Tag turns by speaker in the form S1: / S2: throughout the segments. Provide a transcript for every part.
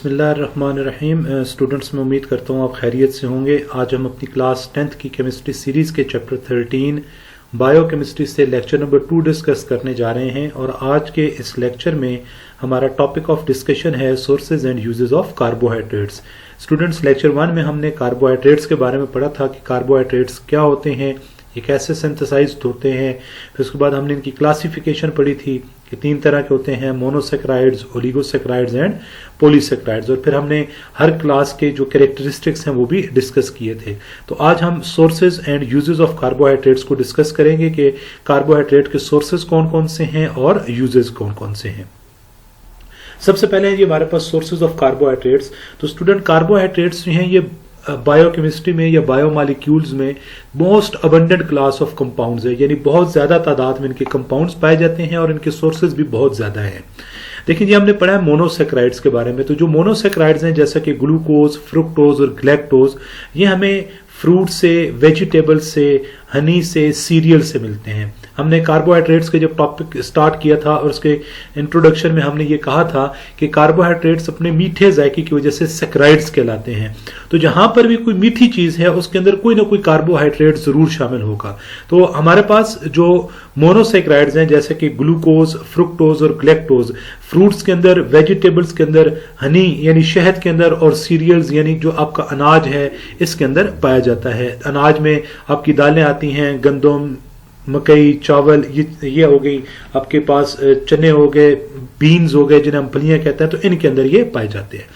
S1: बिस्मिल्लाहिर्रहमानिर्रहीम। स्टूडेंट्स, मैं उम्मीद करता हूँ आप खैरियत से होंगे। आज हम अपनी क्लास 10th की केमिस्ट्री सीरीज़ के चैप्टर 13 बायोकेमिस्ट्री से लेक्चर नंबर 2 डिस्कस करने जा रहे हैं। और आज के इस लेक्चर में हमारा टॉपिक ऑफ डिस्कशन है sources and uses of carbohydrates. Students, lecture 1 में हमने कार्बोहाइड्रेट्स के बारे में पढ़ा था कि कार्बोहाइड्रेट्स क्या होते हैं, ये कैसे सिंथेसाइज्ड होते हैं। फिर उसके बाद हमने इनकी क्लासिफिकेशन पढ़ी थी कि 3 तरह के होते हैं, मोनोसेक्राइड्स, ओलिगोसेक्राइड्स एंड पॉलीसेक्राइड्स। और फिर हमने हर क्लास के जो कैरेक्टरिस्टिक्स हैं वो भी डिस्कस किए थे। तो आज हम sources and uses of carbohydrates को डिस्कस करेंगे कि कार्बोहाइड्रेट के सोर्सेज कौन कौन से हैं और यूजेस कौन कौन से हैं। सबसे पहले है ये हमारे पास सोर्सेज ऑफ कार्बोहाइड्रेट्स। तो स्टूडेंट, कार्बोहाइड्रेट्स जो हैं ये बायोकेमिस्ट्री में या बायोमॉलिक्यूल्स में most abundant class of compounds है, यानी बहुत ज्यादा तादाद में इनके कंपाउंड्स पाए जाते हैं और इनके सोर्सेज भी बहुत ज्यादा हैं। देखिए जी, हमने पढ़ा है मोनोसेक्राइड्स के बारे में। तो जो मोनोसेक्राइड्स हैं जैसा कि ग्लूकोज, फ्रुक्टोज और ग्लैक्टोज, ये हमें फ्रूट से, वेजिटेबल से, हनी से, सीरियल से मिलते हैं। हमने कार्बोहाइड्रेट्स के जब टॉपिक स्टार्ट किया था और उसके इंट्रोडक्शन में हमने ये कहा था कि कार्बोहाइड्रेट्स अपने मीठे जायके की वजह से सेक्राइड्स कहलाते हैं। तो जहां पर भी कोई मीठी चीज है उसके अंदर कोई ना कोई कार्बोहाइड्रेट जरूर शामिल होगा। तो हमारे पास जो मोनोसेक्राइड्स हैं जैसे कि ग्लूकोज, फ्रुक्टोज और ग्लैक्टोज, फ्रूट्स के अंदर, वेजिटेबल्स के अंदर, हनी यानी शहद के अंदर और सीरियल्स यानी जो आपका अनाज है इसके अंदर पाया जाता है। अनाज में आपकी दालें आती हैं, गंदम, मकई, चावल, ये हो गई आपके पास, चने हो गए, बीन्स हो गए जिन्हें हम फलियां कहते हैं, तो इनके अंदर ये पाए जाते हैं।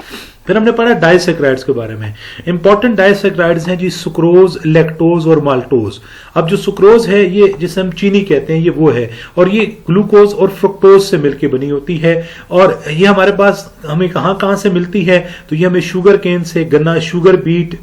S1: फिर हमने पढ़ा डाइसेक्राइड्स के बारे में। इंपॉर्टेंट डाइसेक्राइड्स हैं जी सुक्रोज, लैक्टोज और माल्टोज। अब जो सुक्रोज है ये जिसे हम चीनी कहते हैं, ये वो है, और ये ग्लूकोज और फ्रुक्टोज से मिलकर बनी होती है। और ये हमारे पास हमें कहां कहां से मिलती है, तो ये हमें शुगर केन से, गन्ना, शुगर बीट,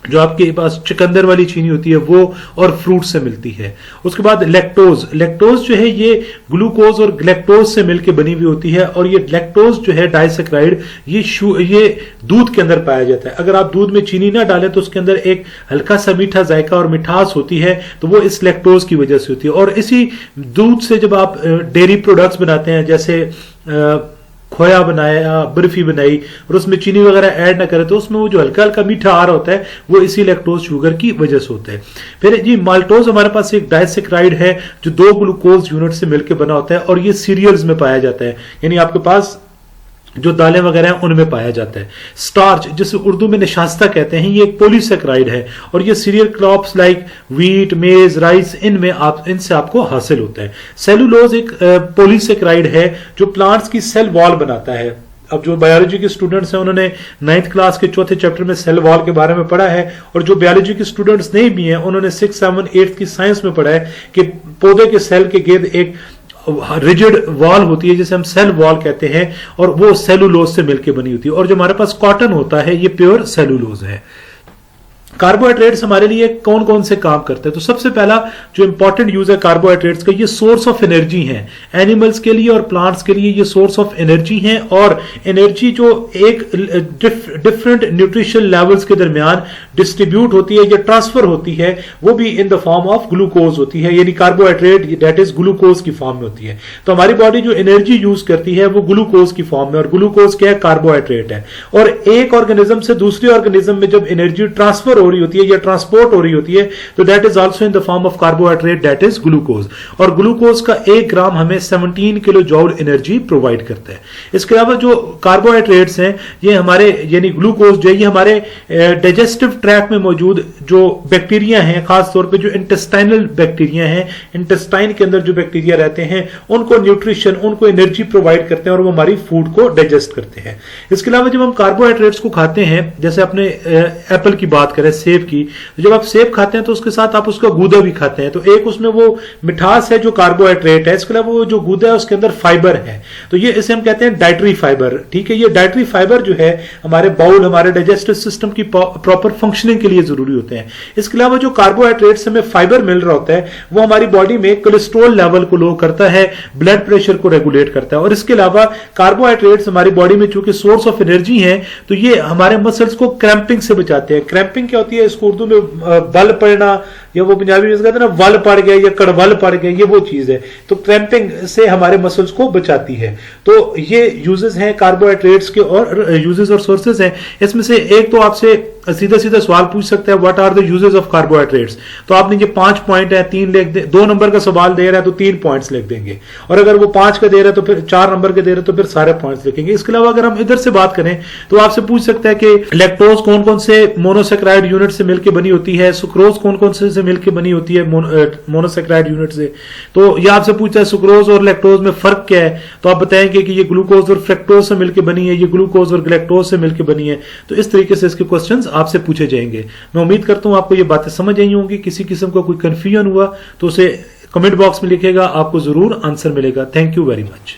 S1: जो आपके पास चुकंदर वाली चीनी होती है वो, और फ्रूट से मिलती है। उसके बाद लैक्टोज, लैक्टोज जो है ये ग्लूकोज और ग्लैक्टोज से मिलकर बनी हुई होती है। और ये लैक्टोज जो है डाइसेक्राइड, ये दूध के अंदर पाया जाता है। अगर आप दूध में चीनी ना डालें तो उसके अंदर एक हल्का सा मीठा जायका और मिठास होती है, तो वो इस लैक्टोज की वजह से होती है। और इसी दूध से जब आप डेयरी प्रोडक्ट्स बनाते हैं, जैसे खोया बनाया, बर्फी बनाई, और उसमें चीनी वगैरह ऐड ना करें, तो उसमें वो जो हल्का हल्का मीठा आ रहा होता है वो इसी लैक्टोज शुगर की वजह से होता है। फिर जी माल्टोज हमारे पास एक डाइसेक्राइड है जो 2 ग्लूकोज यूनिट से मिलकर बना होता है, और ये सीरियल्स में पाया जाता है, यानी आपके पास जो दालें वगैरह हैं उनमें पाया जाता है। स्टार्च, जिसे उर्दू में निशास्ता कहते हैं, ये एक पॉलीसेक्राइड है, और ये सीरियल क्रॉप्स लाइक व्हीट, मेज, राइस, इनसे आपको हासिल होता है। सेलुलोज एक पॉलीसेक्राइड है जो प्लांट्स की सेल वॉल बनाता है। अब जो बायोलॉजी के स्टूडेंट्स हैं उन्होंने 9th क्लास के 4th चैप्टर में सेल वॉल के बारे में पढ़ा है, और जो बायोलॉजी के स्टूडेंट्स नहीं भी हैं उन्होंने 6th, 7th, 8th की साइंस में पढ़ा है कि पौधे के सेल के गिर्द एक रिजिड वॉल होती है जिसे हम सेल वॉल कहते हैं, और वो सेलुलोज से मिलकर बनी होती है। और जो हमारे पास कॉटन होता है ये प्योर सेलुलोज है। कार्बोहाइड्रेट्स हमारे लिए कौन कौन से काम करते हैं, तो सबसे पहला जो इंपॉर्टेंट यूज है कार्बोहाइड्रेट्स का, ये सोर्स ऑफ एनर्जी है। एनिमल्स के लिए और प्लांट्स के लिए ये सोर्स ऑफ एनर्जी है, और एनर्जी जो एक डिफरेंट न्यूट्रिशन लेवल्स के दरमियान डिस्ट्रीब्यूट होती है या ट्रांसफर होती है, वो भी in the form of glucose होती है, यानी कार्बोहाइड्रेट दैट इज ग्लूकोज की फॉर्म में होती है। तो हमारी बॉडी जो एनर्जी यूज करती है वो ग्लूकोज की फॉर्म में, और ग्लूकोज क्या है, कार्बोहाइड्रेट है। और एक ऑर्गेनिज्म से दूसरे ऑर्गेनिज्म में जब एनर्जी ट्रांसफर हो रही होती है या ट्रांसपोर्ट हो रही होती है, तो that is also in the form of carbohydrate, that is glucose. और ग्लूकोज का 1 ग्राम हमें 17 किलो जूल एनर्जी प्रोवाइड करता है। इसके अलावा जो कार्बोहाइड्रेट्स हैं ये हमारे, यानी ग्लूकोज जो है, ये हमारे डाइजेस्टिव ट्रैक्ट में मौजूद जो बैक्टीरिया हैं, खासतौर पे जो इंटेस्टाइनल बैक्टीरिया हैं, इंटेस्टाइन के अंदर जो बैक्टीरिया रहते हैं, उनको न्यूट्रिशन, उनको एनर्जी प्रोवाइड करते हैं, और वो हमारी फूड को डाइजेस्ट करते हैं। इसके अलावा जब हम कार्बोहाइड्रेट्स को खाते हैं, जैसे अपने एप्पल की बात करें, सेब की, तो जब आप सेब खाते हैं तो उसके साथ आप उसका गूदा भी खाते हैं, तो एक उसमें वो मिठास है जो कार्बोहाइड्रेट है, इसके अलावा वो जो गूदा है उसके अंदर फाइबर है, तो ये इसे हम कहते हैं डाइटरी फाइबर। ठीक है, ये डाइटरी फाइबर जो है हमारे बाउल, हमारे डाइजेस्टिव सिस्टम की प्रॉपर फंक्शनिंग के लिए जरूरी होते हैं। इसके अलावा जो कार्बोहाइड्रेट से हमें फाइबर मिल रहा होता है वो हमारी बॉडी में कोलेस्ट्रॉल लेवल को लो करता है, ब्लड प्रेशर को रेगुलेट करता है। और इसके अलावा कार्बोहाइड्रेट्स हमारी बॉडी में चूंकि सोर्स ऑफ एनर्जी है, तो ये हमारे मसल्स को क्रैम्पिंग से बचाते हैं। क्रैम्पिंग क्या होती है, इसको उर्दू में बल पड़ना, या वो पंजाबी में कहते हैं ना वल पड़ गया या कड़वल पड़ गया, ये वो चीज है। तो क्रैम्पिंग से हमारे मसल्स को बचाती है। तो ये यूजेस हैं कार्बोहाइड्रेट्स के, और यूजेस और सोर्सेज हैं। इसमें से एक तो आपसे सीधा सीधा सवाल पूछ सकता है what are the uses of carbohydrates, तो आपने ये 5 पॉइंट है, 3 लिख दे, 2 नंबर का सवाल दे रहा है तो 3 पॉइंट्स लिख देंगे, और अगर वो 5 का दे रहा है तो फिर 4 नंबर के दे रहे तो फिर सारे पॉइंट्स लिखेंगे। इसके अलावा अगर हम इधर से बात करें तो आपसे पूछ सकता है कि लैक्टोज कौन कौन से मोनोसेक्राइड यूनिट से मिलकर बनी होती है, सुक्रोज कौन कौन से मिलकर बनी होती है मोनोसेक्राइड यूनिट से। तो ये आपसे पूछता है सुक्रोज और लैक्टोज में फर्क क्या है, तो आप बताएंगे कि ये ग्लूकोज और फ्रक्टोज से मिलकर बनी है, ये ग्लूकोज और ग्लैक्टोज से मिलकर बनी है। तो इस तरीके से इसके क्वेश्चंस आपसे पूछे जाएंगे। मैं उम्मीद करता हूं आपको ये बातें समझ आई होंगी। किसी किस्म का कोई कंफ्यूजन हुआ तो उसे कमेंट बॉक्स में लिखेगा, आपको जरूर आंसर मिलेगा। Thank you very much.